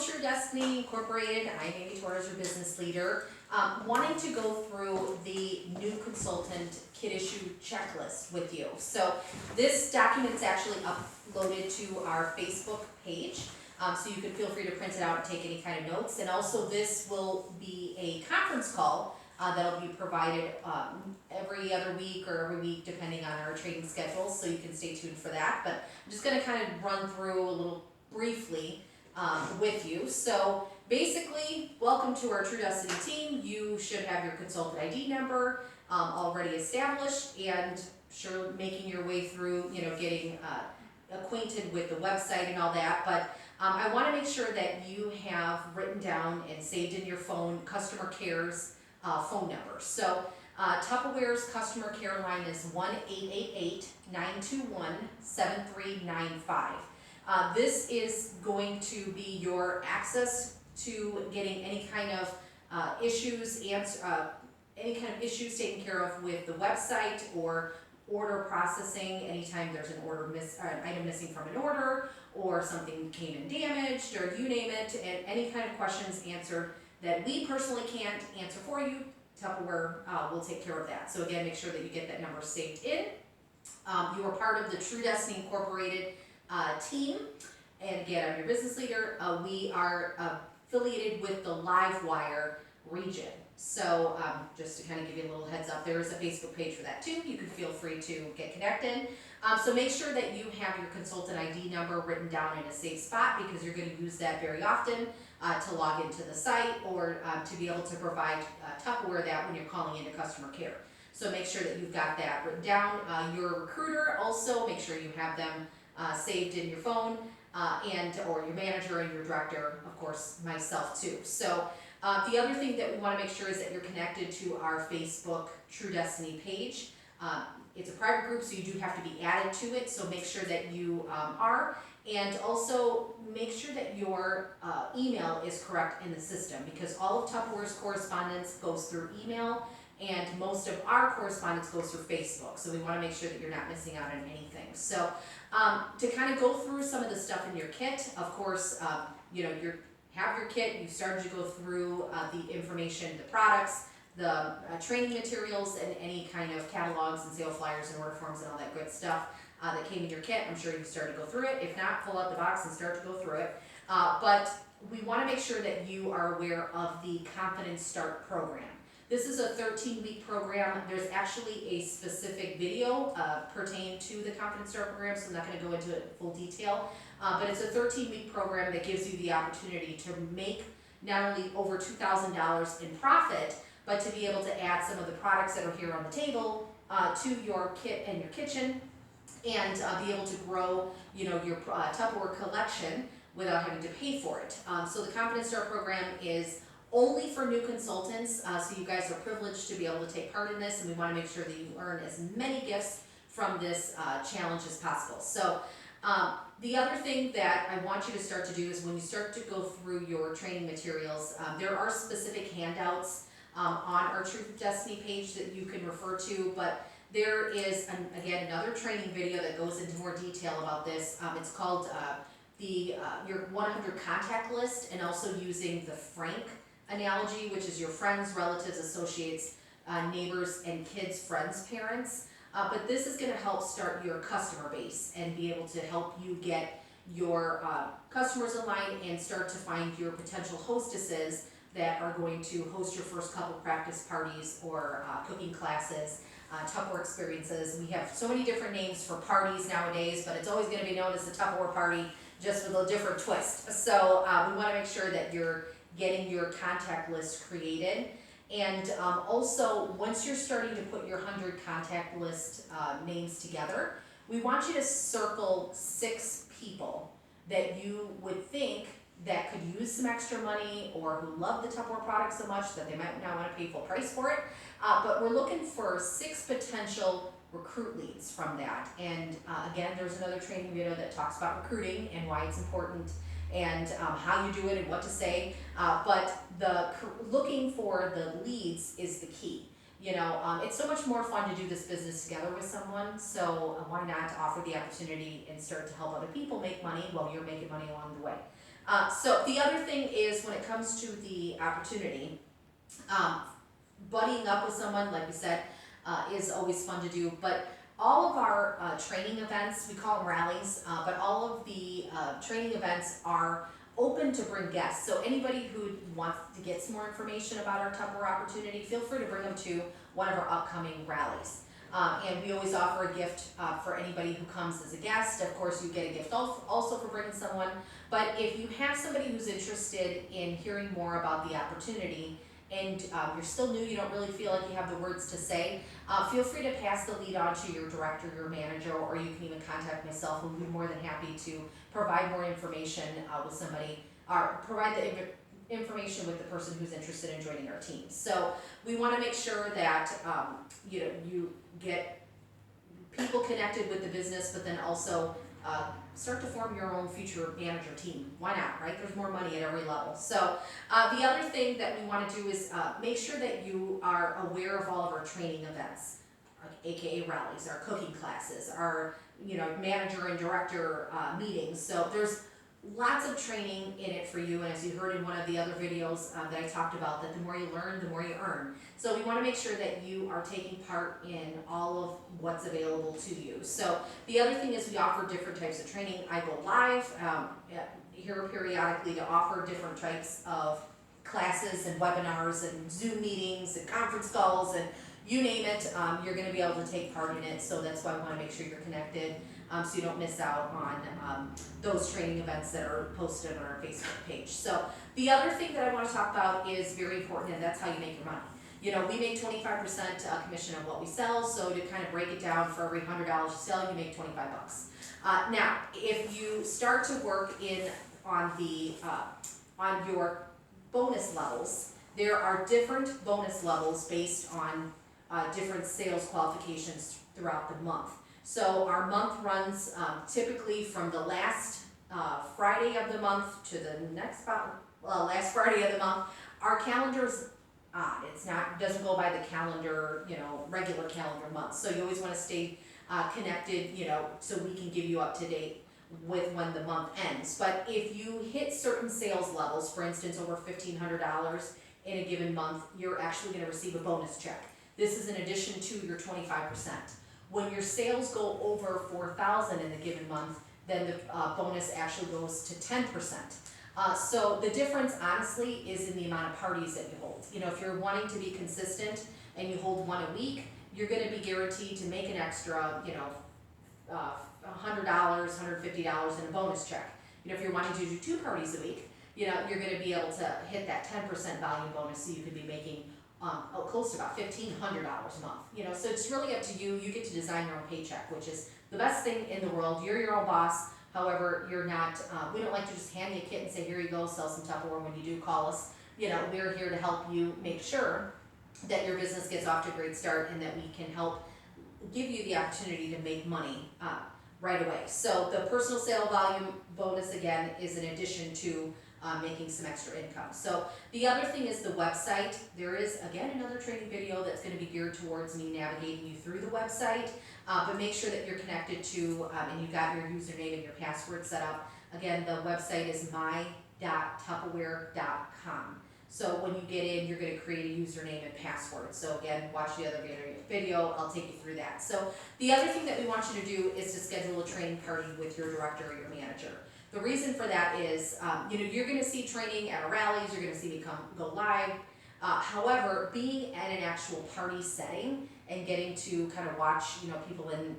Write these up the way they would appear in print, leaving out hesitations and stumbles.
True Destiny Incorporated. I'm Amy Torres, your business leader. Wanting to go through the new consultant kit issue checklist with you. So this document is actually uploaded to our Facebook page. So you can feel free to print it out and take any kind of notes. And also this will be a conference call that'll be provided every other week or every week depending on our training schedules. So you can stay tuned for that. But I'm just going to kind of run through a little briefly with you. So basically, welcome to our True Destiny team. You should have your consultant ID number already established, and sure, making your way through, getting acquainted with the website and all that. But I want to make sure that you have written down and saved in your phone customer care's phone number. So Tupperware's customer care line is 1-888-921-7395. This is going to be your access to getting any kind of issues taken care of with the website or order processing. Anytime there's an item missing from an order, or something came in damaged, or you name it, and any kind of questions answered that we personally can't answer for you, Tupperware will take care of that. So again, make sure that you get that number saved in. You are part of the True Destiny Incorporated team, and again, I'm your business leader. We are affiliated with the Livewire region. So just to kind of give you a little heads up, there is a Facebook page for that too. You can feel free to get connected. So make sure that you have your consultant ID number written down in a safe spot, because you're going to use that very often to log into the site, or to be able to provide Tupperware that when you're calling into customer care. So make sure that you've got that written down. Your recruiter also, make sure you have them saved in your phone, or your manager and your director, of course, myself too. So the other thing that we want to make sure is that you're connected to our Facebook True Destiny page. It's a private group, so you do have to be added to it, so make sure that you are. And also make sure that your email is correct in the system, because all of Tupperware's correspondence goes through email, and most of our correspondence goes through Facebook. So we want to make sure that you're not missing out on anything. So to kind of go through some of the stuff in your kit, of course, you have your kit, you've started to go through the information, the products, the training materials, and any kind of catalogs and sale flyers and order forms and all that good stuff that came in your kit. I'm sure you've started to go through it. If not, pull out the box and start to go through it. But we want to make sure that you are aware of the Confidence Start program. This is a 13-week program. There's actually a specific video pertaining to the Confidence Start program, so I'm not going to go into it in full detail. But it's a 13-week program that gives you the opportunity to make not only over $2,000 in profit, but to be able to add some of the products that are here on the table to your kit and your kitchen, and be able to grow, your Tupperware collection without having to pay for it. So the Confidence Start program is only for new consultants, so you guys are privileged to be able to take part in this, and we want to make sure that you earn as many gifts from this challenge as possible. So the other thing that I want you to start to do is, when you start to go through your training materials, there are specific handouts on our True Destiny page that you can refer to, but there is, again, another training video that goes into more detail about this. It's called your 100 contact list, and also using the Frank analogy, which is your friends, relatives, associates, neighbors, and kids, friends, parents. But this is going to help start your customer base and be able to help you get your customers in line and start to find your potential hostesses that are going to host your first couple practice parties or cooking classes, Tupperware experiences. We have so many different names for parties nowadays, but it's always going to be known as the Tupperware party, just with a different twist. So we want to make sure that you're getting your contact list created. And also, once you're starting to put your 100 contact list names together, we want you to circle 6 people that you would think that could use some extra money, or who love the Tupperware product so much that they might not want to pay full price for it. But we're looking for 6 potential recruit leads from that. And again, there's another training video that talks about recruiting and why it's important, and how you do it and what to say. But looking for the leads is the key. It's so much more fun to do this business together with someone, so why not offer the opportunity and start to help other people make money while you're making money along the way. So the other thing is when it comes to the opportunity, um, buddying up with someone, like we said, is always fun to do. But all of our training events, we call them rallies, but all of the training events are open to bring guests. So anybody who wants to get some more information about our Tupperware opportunity, feel free to bring them to one of our upcoming rallies. And we always offer a gift for anybody who comes as a guest. Of course, you get a gift also for bringing someone. But if you have somebody who's interested in hearing more about the opportunity, and you're still new, you don't really feel like you have the words to say, feel free to pass the lead on to your director, your manager, or you can even contact myself, who would be more than happy to provide more information with somebody, or provide the information with the person who's interested in joining our team. So we want to make sure that you get people connected with the business, but then also start to form your own future manager team. Why not, right? There's more money at every level. So the other thing that we want to do is make sure that you are aware of all of our training events, aka rallies, our cooking classes, our manager and director meetings. So there's lots of training in it for you, and as you heard in one of the other videos that I talked about, that the more you learn, the more you earn. So we want to make sure that you are taking part in all of what's available to you. So the other thing is we offer different types of training. I go live here periodically to offer different types of classes and webinars and Zoom meetings and conference calls and you name it, you're going to be able to take part in it. So that's why I want to make sure you're connected, so you don't miss out on those training events that are posted on our Facebook page. So the other thing that I want to talk about is very important, and that's how you make your money. We make 25% commission on what we sell, so to kind of break it down, for every $100 you sell, you make 25 bucks. Now, if you start to work on your bonus levels, there are different bonus levels based on different sales qualifications throughout the month. So our month runs typically from the last Friday of the month to the next last Friday of the month. Our calendar's odd. Doesn't go by the calendar, regular calendar month. So you always want to stay connected, so we can give you up to date with when the month ends. But if you hit certain sales levels, for instance, over $1,500 in a given month, you're actually going to receive a bonus check. This is in addition to your 25%. When your sales go over $4,000 in a given month, then the bonus actually goes to 10%. So the difference, honestly, is in the amount of parties that you hold. If you're wanting to be consistent and you hold one a week, you're going to be guaranteed to make an extra, $100, $150 in a bonus check. If you're wanting to do 2 parties a week, you're going to be able to hit that 10% volume bonus, so you could be making close to about $1,500 a month. So it's really up to you. You get to design your own paycheck, which is the best thing in the world. You're your own boss. However, you're not. We don't like to just hand you a kit and say, "Here you go, sell some Tupperware." When you do, call us. We're here to help you make sure that your business gets off to a great start, and that we can help give you the opportunity to make money right away. So the personal sale volume bonus, again, is in addition to making some extra income. So the other thing is the website. There is, again, another training video that's going to be geared towards me navigating you through the website, but make sure that you're connected to, and you've got your username and your password set up. Again, the website is my.tupperware.com. So when you get in, you're going to create a username and password. So again, watch the other video, I'll take you through that. So the other thing that we want you to do is to schedule a training party with your director or your manager. The reason for that is, you're going to see training at our rallies, you're going to see me go live. However, being at an actual party setting and getting to kind of watch, people and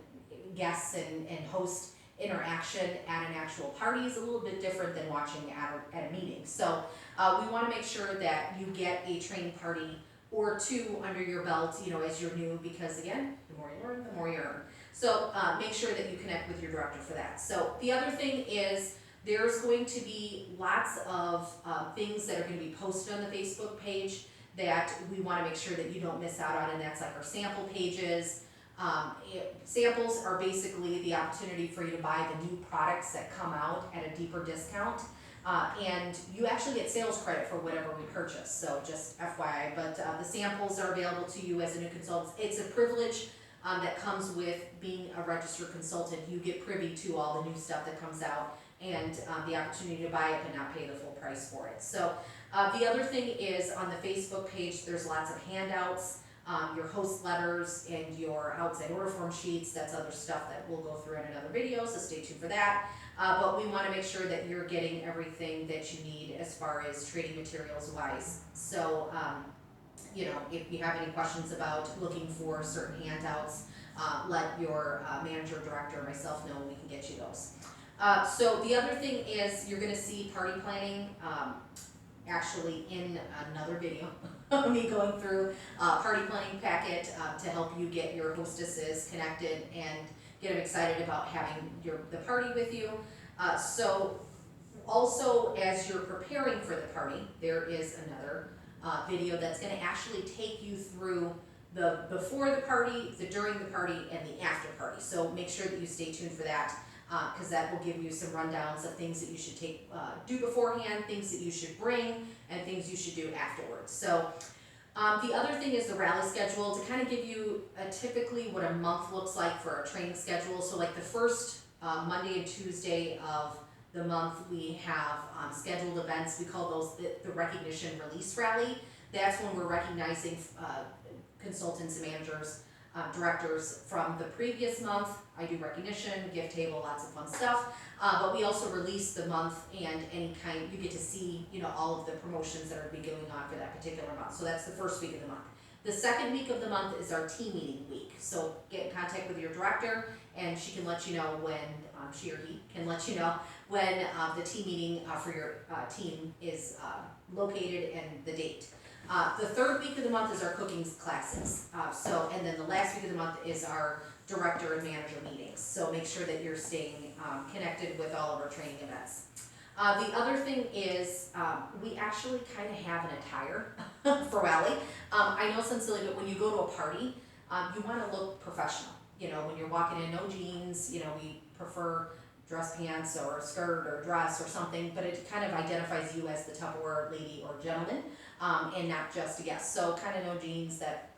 guests and host interaction at an actual party is a little bit different than watching at a meeting. So we want to make sure that you get a training party or 2 under your belt, as you're new, because again, the more you learn, the more you earn. So make sure that you connect with your director for that. So the other thing is, there's going to be lots of things that are going to be posted on the Facebook page that we want to make sure that you don't miss out on, and that's like our sample pages. Samples are basically the opportunity for you to buy the new products that come out at a deeper discount, and you actually get sales credit for whatever we purchase, so just FYI. But the samples are available to you as a new consultant. It's a privilege that comes with being a registered consultant. You get privy to all the new stuff that comes out, and the opportunity to buy it but not pay the full price for it. So the other thing is on the Facebook page, there's lots of handouts, your host letters and your outside order form sheets. That's other stuff that we'll go through in another video, so stay tuned for that. But we want to make sure that you're getting everything that you need as far as training materials wise. So, you know, if you have any questions about looking for certain handouts, let your manager, director, or myself know, and we can get you those. So the other thing is you're gonna see party planning, actually in another video, me going through party planning packet to help you get your hostesses connected and get them excited about having the party with you. So also as you're preparing for the party, there is another video that's gonna actually take you through the before the party, the during the party, and the after party. So make sure that you stay tuned for that, because that will give you some rundowns of things that you should do beforehand, things that you should bring, and things you should do afterwards. So the other thing is the rally schedule, to kind of give you typically what a month looks like for our training schedule. So like the first Monday and Tuesday of the month, we have scheduled events. We call those the recognition release rally. That's when we're recognizing consultants and managers, directors from the previous month. I do recognition, gift table, lots of fun stuff. But we also release the month and any kind, you get to see, you know, all of the promotions that are going to be going on for that particular month. So that's the first week of the month. The second week of the month is our team meeting week. So get in contact with your director and she can let you know when, she or he can let you know when the team meeting for your team is located and the date. The third week of the month is our cooking classes. And then the last week of the month is our director and manager meetings. So make sure that you're staying connected with all of our training events. The other thing is we actually kind of have an attire for Rally. I know it sounds silly, but when you go to a party, you want to look professional. You know, when you're walking in, no jeans, you know, we prefer dress pants or a skirt or dress or something, but it kind of identifies you as the Tupperware lady or gentleman, and not just a guest. So kind of no jeans, that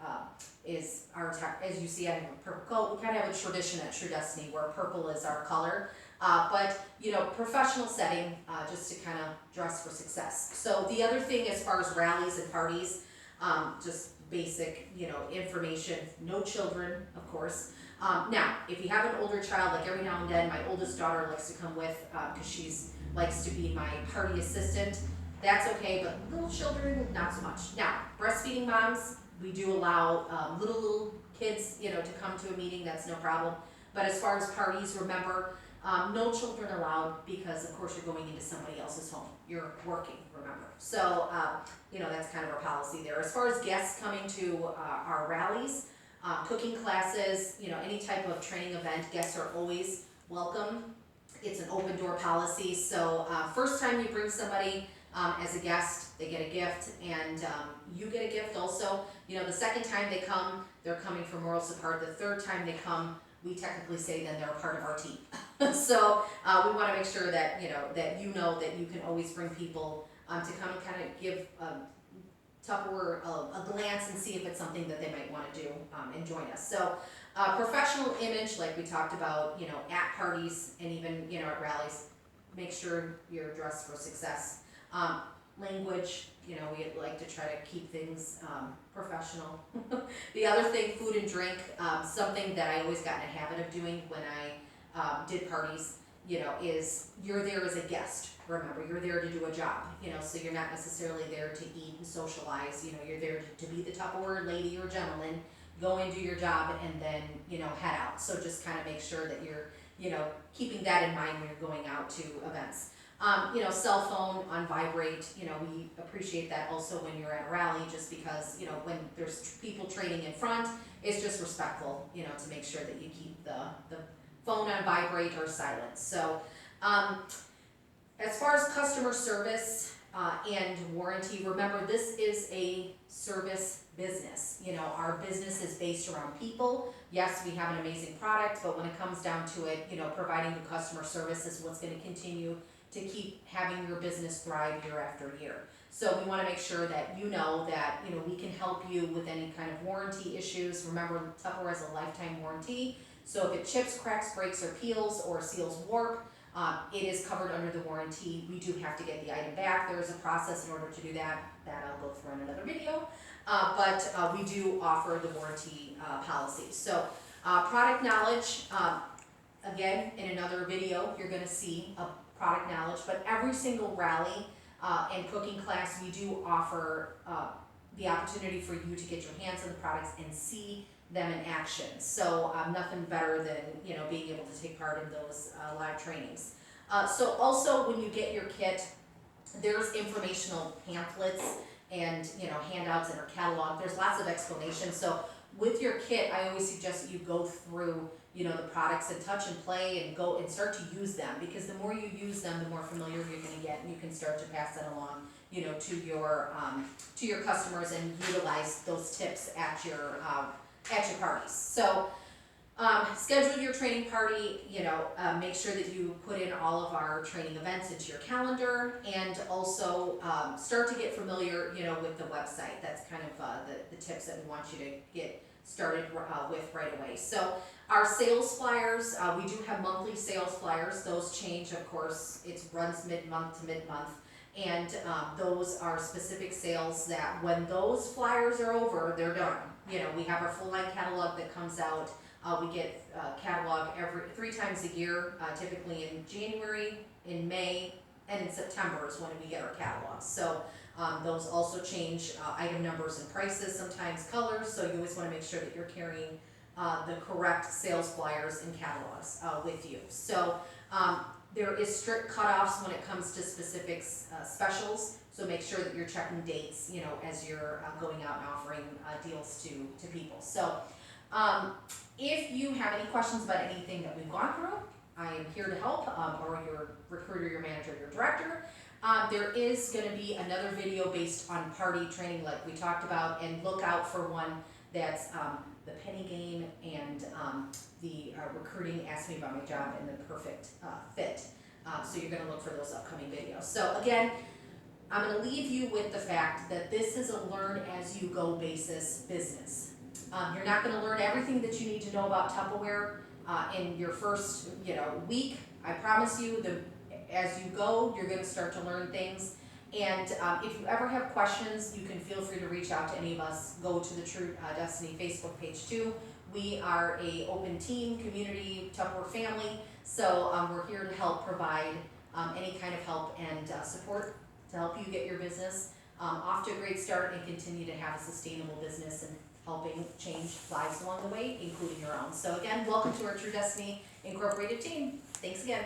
is our attire. As you see, I have a purple coat. We kind of have a tradition at True Destiny where purple is our color. But, you know, professional setting, just to kind of dress for success. So the other thing as far as rallies and parties, just basic, you know, information, no children, of course. Now, if you have an older child, like every now and then, my oldest daughter likes to come with, because she's likes to be my party assistant. That's okay, but little children, not so much. Now, breastfeeding moms, we do allow little kids, you know, to come to a meeting. That's no problem. But as far as parties, remember, no children allowed, because of course you're going into somebody else's home. You're working, remember. So, you know, that's kind of our policy there. As far as guests coming to our rallies, cooking classes, you know, any type of training event, guests are always welcome. It's an open door policy. So first time you bring somebody as a guest, they get a gift, and you get a gift also. You know, the second time they come, they're coming from worlds apart. The third time they come, we technically say then they're a part of our team. So we want to make sure that, you know that you can always bring people to come and kind of give Tupperware a glance and see if it's something that they might want to do and join us. So professional image, like we talked about, you know, at parties and even, you know, at rallies, make sure you're dressed for success. Language, you know, we like to try to keep things professional. The other thing, food and drink, something that I always got in a habit of doing when I did parties, you know, is you're there as a guest. Remember, you're there to do a job, you know, so you're not necessarily there to eat and socialize. You know, you're there to be the Tupperware lady or gentleman, go and do your job, and then, you know, head out. So just kind of make sure that you're, you know, keeping that in mind when you're going out to events. You know, cell phone on vibrate, you know, we appreciate that also when you're at a rally, just because, you know, when there's people training in front, it's just respectful, you know, to make sure that you keep the phone on vibrate or silent. So, as far as customer service and warranty, remember this is a service business. You know, our business is based around people. Yes, we have an amazing product, but when it comes down to it, you know, providing the customer service is what's going to continue to keep having your business thrive year after year. So we want to make sure that you know that, you know, we can help you with any kind of warranty issues. Remember, Tupperware has a lifetime warranty. So if it chips, cracks, breaks, or peels, or seals warp, It is covered under the warranty. We do have to get the item back. There is a process in order to do that. That I'll go through in another video. But we do offer the warranty policy. So product knowledge, again, in another video, you're gonna see a product knowledge, but every single rally and cooking class, we do offer the opportunity for you to get your hands on the products and see them in action. So nothing better than, you know, being able to take part in those live trainings. So also when you get your kit, there's informational pamphlets and, you know, handouts in our catalog. There's lots of explanations. So with your kit, I always suggest that you go through, you know, the products and touch and play and go and start to use them, because the more you use them, the more familiar you're going to get, and you can start to pass that along, you know, to your customers and utilize those tips at your parties. So schedule your training party, you know, make sure that you put in all of our training events into your calendar, and also start to get familiar, you know, with the website. That's kind of the tips that we want you to get started with right away. So our sales flyers, we do have monthly sales flyers. Those change, of course. It runs mid-month to mid-month. And those are specific sales that when those flyers are over, they're done. You know, we have our full line catalog that comes out. We get catalog every 3 times a year, typically in January, in May, and in September is when we get our catalogs. So those also change item numbers and prices, sometimes colors. So you always want to make sure that you're carrying the correct sales flyers and catalogs with you. So there is strict cutoffs when it comes to specific specials, so make sure that you're checking dates, you know, as you're going out and offering deals to people. So if you have any questions about anything that we've gone through, I am here to help, or your recruiter, your manager, your director. There is going to be another video based on party training like we talked about, and look out for one that's the penny game and the recruiting asked me about my job and the perfect fit. So you're going to look for those upcoming videos. So again, I'm going to leave you with the fact that this is a learn as you go basis business. You're not going to learn everything that you need to know about Tupperware in your first, you know, week. I promise you, as you go, you're going to start to learn things. And if you ever have questions, you can feel free to reach out to any of us. Go to the True Destiny Facebook page too. We are a open team, community, Tupperware family. So we're here to help provide any kind of help and support to help you get your business off to a great start and continue to have a sustainable business and helping change lives along the way, including your own. So again, welcome to our True Destiny Incorporated team. Thanks again.